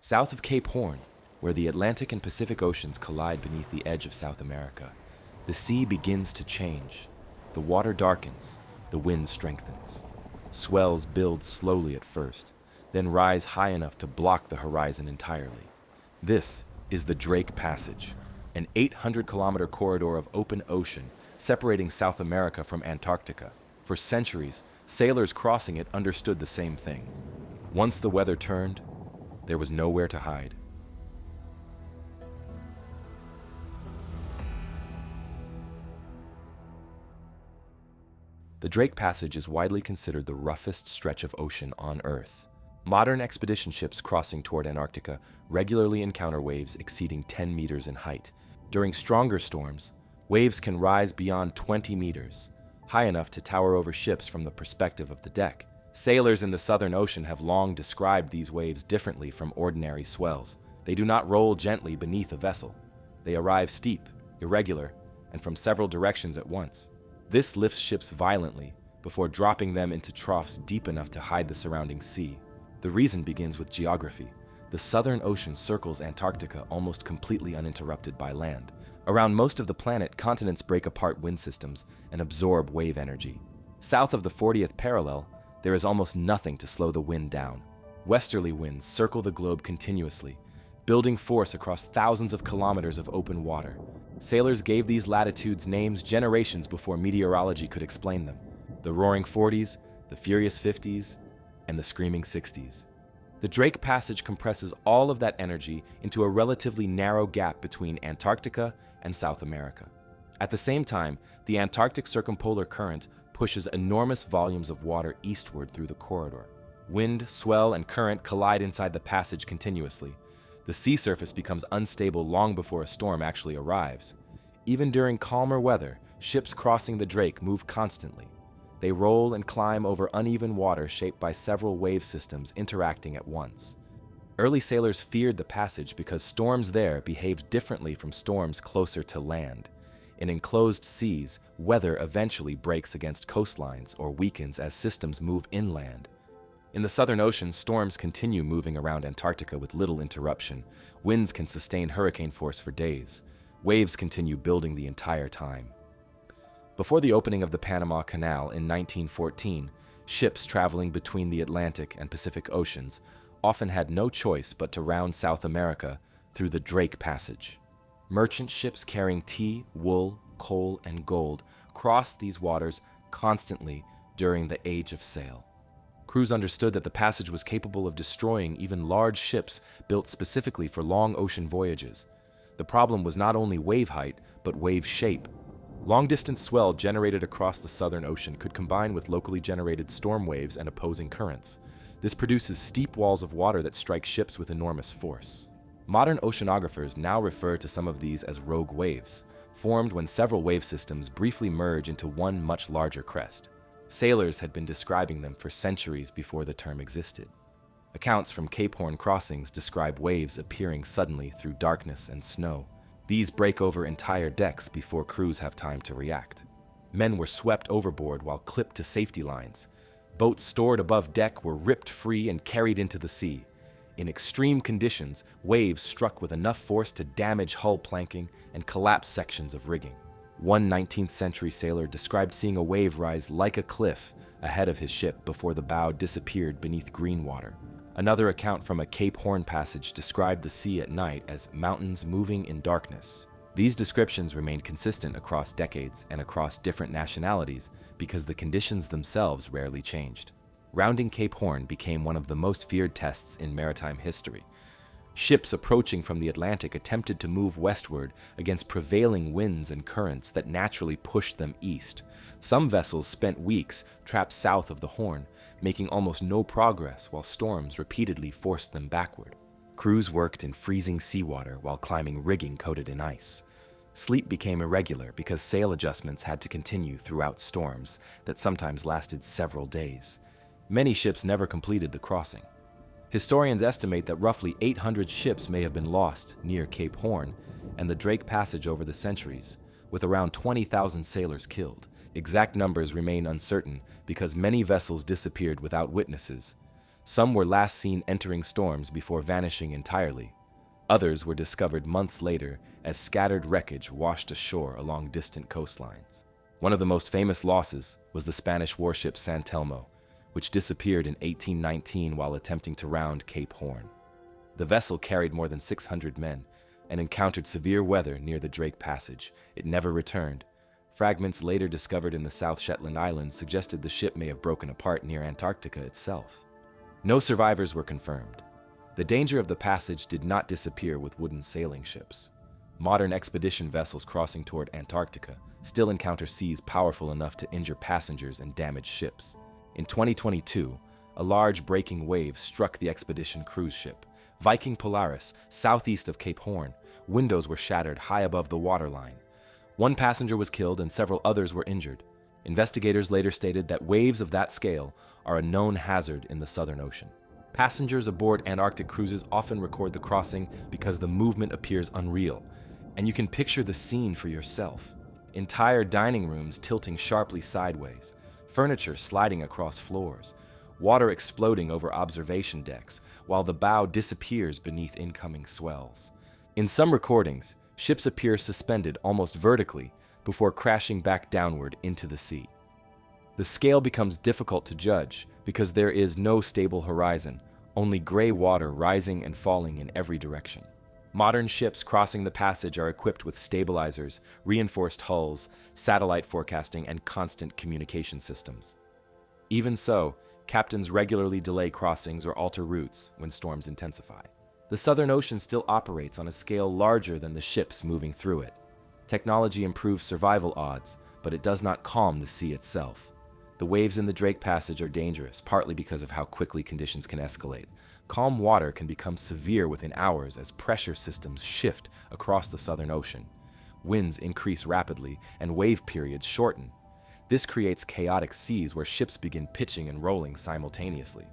South of Cape Horn, where the Atlantic and Pacific Oceans collide beneath the edge of South America, the sea begins to change. The water darkens, the wind strengthens. Swells build slowly at first, then rise high enough to block the horizon entirely. This is the Drake Passage, an 800-kilometer corridor of open ocean separating South America from Antarctica. For centuries, sailors crossing it understood the same thing. Once the weather turned, there was nowhere to hide. The Drake Passage is widely considered the roughest stretch of ocean on Earth. Modern expedition ships crossing toward Antarctica regularly encounter waves exceeding 10 meters in height. During stronger storms, waves can rise beyond 20 meters, high enough to tower over ships from the perspective of the deck. Sailors in the Southern Ocean have long described these waves differently from ordinary swells. They do not roll gently beneath a vessel. They arrive steep, irregular, and from several directions at once. This lifts ships violently before dropping them into troughs deep enough to hide the surrounding sea. The reason begins with geography. The Southern Ocean circles Antarctica almost completely uninterrupted by land. Around most of the planet, continents break apart wind systems and absorb wave energy. South of the 40th parallel, there is almost nothing to slow the wind down. Westerly winds circle the globe continuously, building force across thousands of kilometers of open water. Sailors gave these latitudes names generations before meteorology could explain them. The Roaring 40s, the Furious 50s, and the Screaming 60s. The Drake Passage compresses all of that energy into a relatively narrow gap between Antarctica and South America. At the same time, the Antarctic circumpolar current pushes enormous volumes of water eastward through the corridor. Wind, swell, and current collide inside the passage continuously. The sea surface becomes unstable long before a storm actually arrives. Even during calmer weather, ships crossing the Drake move constantly. They roll and climb over uneven water shaped by several wave systems interacting at once. Early sailors feared the passage because storms there behaved differently from storms closer to land. In enclosed seas, weather eventually breaks against coastlines or weakens as systems move inland. In the Southern Ocean, storms continue moving around Antarctica with little interruption. Winds can sustain hurricane force for days. Waves continue building the entire time. Before the opening of the Panama Canal in 1914, ships traveling between the Atlantic and Pacific Oceans often had no choice but to round South America through the Drake Passage. Merchant ships carrying tea, wool, coal, and gold crossed these waters constantly during the Age of Sail. Crews understood that the passage was capable of destroying even large ships built specifically for long ocean voyages. The problem was not only wave height, but wave shape. Long-distance swell generated across the Southern Ocean could combine with locally generated storm waves and opposing currents. This produces steep walls of water that strike ships with enormous force. Modern oceanographers now refer to some of these as rogue waves, formed when several wave systems briefly merge into one much larger crest. Sailors had been describing them for centuries before the term existed. Accounts from Cape Horn crossings describe waves appearing suddenly through darkness and snow. These break over entire decks before crews have time to react. Men were swept overboard while clipped to safety lines. Boats stored above deck were ripped free and carried into the sea. In extreme conditions, waves struck with enough force to damage hull planking and collapse sections of rigging. One 19th century sailor described seeing a wave rise like a cliff ahead of his ship before the bow disappeared beneath green water. Another account from a Cape Horn passage described the sea at night as mountains moving in darkness. These descriptions remained consistent across decades and across different nationalities because the conditions themselves rarely changed. Rounding Cape Horn became one of the most feared tests in maritime history. Ships approaching from the Atlantic attempted to move westward against prevailing winds and currents that naturally pushed them east. Some vessels spent weeks trapped south of the Horn, making almost no progress while storms repeatedly forced them backward. Crews worked in freezing seawater while climbing rigging coated in ice. Sleep became irregular because sail adjustments had to continue throughout storms that sometimes lasted several days. Many ships never completed the crossing. Historians estimate that roughly 800 ships may have been lost near Cape Horn and the Drake Passage over the centuries, with around 20,000 sailors killed. Exact numbers remain uncertain because many vessels disappeared without witnesses. Some were last seen entering storms before vanishing entirely. Others were discovered months later as scattered wreckage washed ashore along distant coastlines. One of the most famous losses was the Spanish warship San Telmo, which disappeared in 1819 while attempting to round Cape Horn. The vessel carried more than 600 men and encountered severe weather near the Drake Passage. It never returned. Fragments later discovered in the South Shetland Islands suggested the ship may have broken apart near Antarctica itself. No survivors were confirmed. The danger of the passage did not disappear with wooden sailing ships. Modern expedition vessels crossing toward Antarctica still encounter seas powerful enough to injure passengers and damage ships. In 2022, a large breaking wave struck the expedition cruise ship, Viking Polaris, southeast of Cape Horn. Windows were shattered high above the waterline. One passenger was killed and several others were injured. Investigators later stated that waves of that scale are a known hazard in the Southern Ocean. Passengers aboard Antarctic cruises often record the crossing because the movement appears unreal, and you can picture the scene for yourself. Entire dining rooms tilting sharply sideways, furniture sliding across floors, water exploding over observation decks, while the bow disappears beneath incoming swells. In some recordings, ships appear suspended almost vertically before crashing back downward into the sea. The scale becomes difficult to judge because there is no stable horizon, only gray water rising and falling in every direction. Modern ships crossing the passage are equipped with stabilizers, reinforced hulls, satellite forecasting, and constant communication systems. Even so, captains regularly delay crossings or alter routes when storms intensify. The Southern Ocean still operates on a scale larger than the ships moving through it. Technology improves survival odds, but it does not calm the sea itself. The waves in the Drake Passage are dangerous, partly because of how quickly conditions can escalate. Calm water can become severe within hours as pressure systems shift across the Southern Ocean. Winds increase rapidly and wave periods shorten. This creates chaotic seas where ships begin pitching and rolling simultaneously.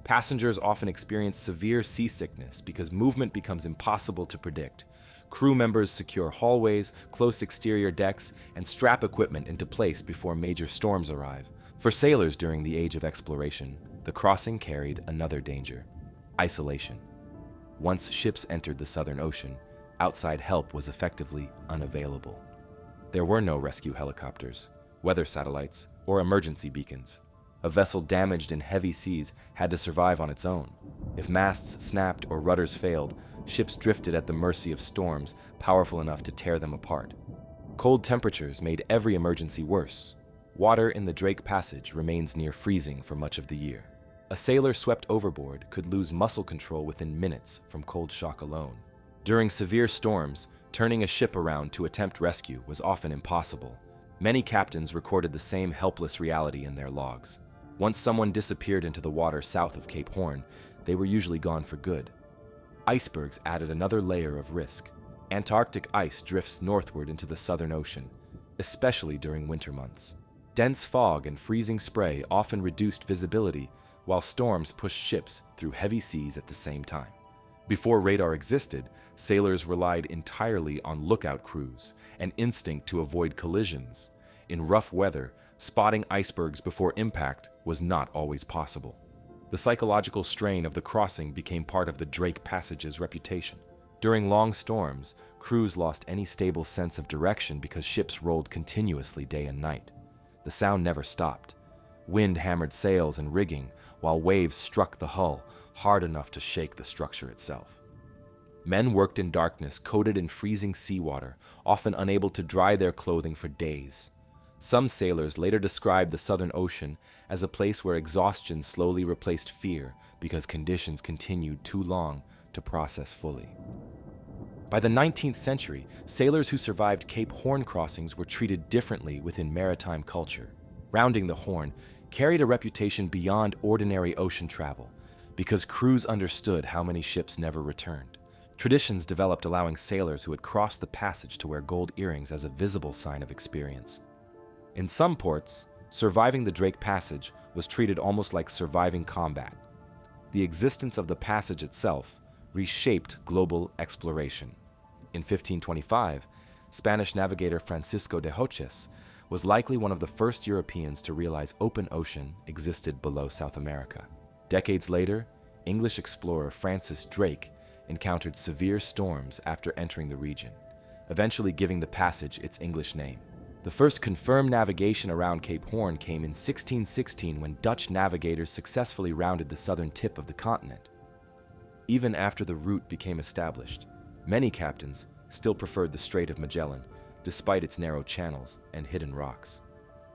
Passengers often experience severe seasickness because movement becomes impossible to predict. Crew members secure hallways, close exterior decks, and strap equipment into place before major storms arrive. For sailors during the age of exploration, the crossing carried another danger: isolation. Once ships entered the Southern Ocean, outside help was effectively unavailable. There were no rescue helicopters, weather satellites, or emergency beacons. A vessel damaged in heavy seas had to survive on its own. If masts snapped or rudders failed, ships drifted at the mercy of storms powerful enough to tear them apart. Cold temperatures made every emergency worse. Water in the Drake Passage remains near freezing for much of the year. A sailor swept overboard could lose muscle control within minutes from cold shock alone. During severe storms, turning a ship around to attempt rescue was often impossible. Many captains recorded the same helpless reality in their logs. Once someone disappeared into the water south of Cape Horn, they were usually gone for good. Icebergs added another layer of risk. Antarctic ice drifts northward into the Southern Ocean, especially during winter months. Dense fog and freezing spray often reduced visibility, while storms pushed ships through heavy seas at the same time. Before radar existed, sailors relied entirely on lookout crews and instinct to avoid collisions. In rough weather, spotting icebergs before impact was not always possible. The psychological strain of the crossing became part of the Drake Passage's reputation. During long storms, crews lost any stable sense of direction because ships rolled continuously day and night. The sound never stopped. Wind hammered sails and rigging, while waves struck the hull hard enough to shake the structure itself. Men worked in darkness, coated in freezing seawater, often unable to dry their clothing for days. Some sailors later described the Southern Ocean as a place where exhaustion slowly replaced fear because conditions continued too long to process fully. By the 19th century, sailors who survived Cape Horn crossings were treated differently within maritime culture. Rounding the Horn carried a reputation beyond ordinary ocean travel because crews understood how many ships never returned. Traditions developed allowing sailors who had crossed the passage to wear gold earrings as a visible sign of experience. In some ports, surviving the Drake Passage was treated almost like surviving combat. The existence of the passage itself reshaped global exploration. In 1525, Spanish navigator Francisco de Hoces was likely one of the first Europeans to realize open ocean existed below South America. Decades later, English explorer Francis Drake encountered severe storms after entering the region, eventually giving the passage its English name. The first confirmed navigation around Cape Horn came in 1616 when Dutch navigators successfully rounded the southern tip of the continent. Even after the route became established, many captains still preferred the Strait of Magellan, despite its narrow channels and hidden rocks.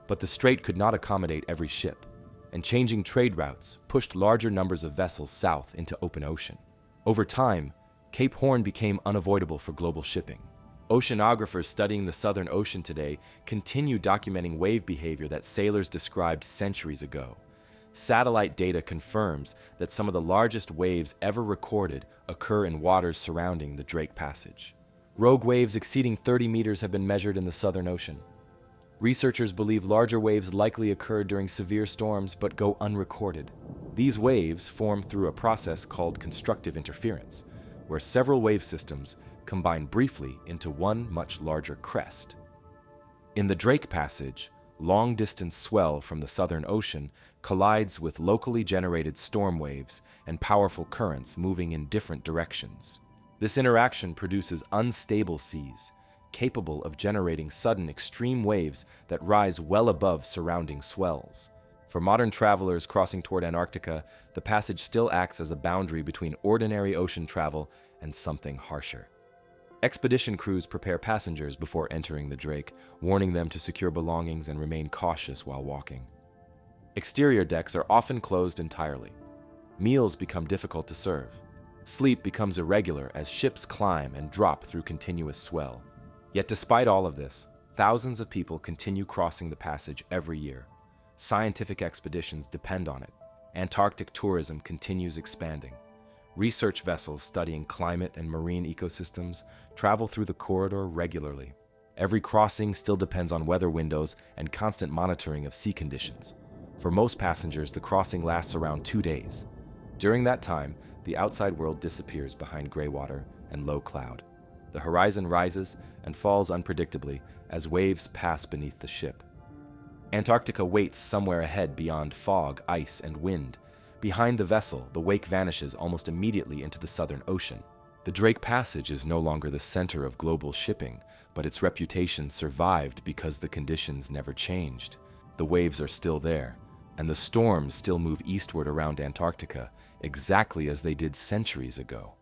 But the strait could not accommodate every ship, and changing trade routes pushed larger numbers of vessels south into open ocean. Over time, Cape Horn became unavoidable for global shipping. Oceanographers studying the Southern Ocean today continue documenting wave behavior that sailors described centuries ago. Satellite data confirms that some of the largest waves ever recorded occur in waters surrounding the Drake Passage. Rogue waves exceeding 30 meters have been measured in the Southern Ocean. Researchers believe larger waves likely occur during severe storms but go unrecorded. These waves form through a process called constructive interference, where several wave systems combine briefly into one much larger crest. In the Drake Passage, long-distance swell from the Southern Ocean collides with locally generated storm waves and powerful currents moving in different directions. This interaction produces unstable seas, capable of generating sudden extreme waves that rise well above surrounding swells. For modern travelers crossing toward Antarctica, the passage still acts as a boundary between ordinary ocean travel and something harsher. Expedition crews prepare passengers before entering the Drake, warning them to secure belongings and remain cautious while walking. Exterior decks are often closed entirely. Meals become difficult to serve. Sleep becomes irregular as ships climb and drop through continuous swell. Yet despite all of this, thousands of people continue crossing the passage every year. Scientific expeditions depend on it. Antarctic tourism continues expanding. Research vessels studying climate and marine ecosystems travel through the corridor regularly. Every crossing still depends on weather windows and constant monitoring of sea conditions. For most passengers, the crossing lasts around 2 days. During that time, the outside world disappears behind gray water and low cloud. The horizon rises and falls unpredictably as waves pass beneath the ship. Antarctica waits somewhere ahead beyond fog, ice, and wind. Behind the vessel, the wake vanishes almost immediately into the Southern Ocean. The Drake Passage is no longer the center of global shipping, but its reputation survived because the conditions never changed. The waves are still there, and the storms still move eastward around Antarctica, exactly as they did centuries ago.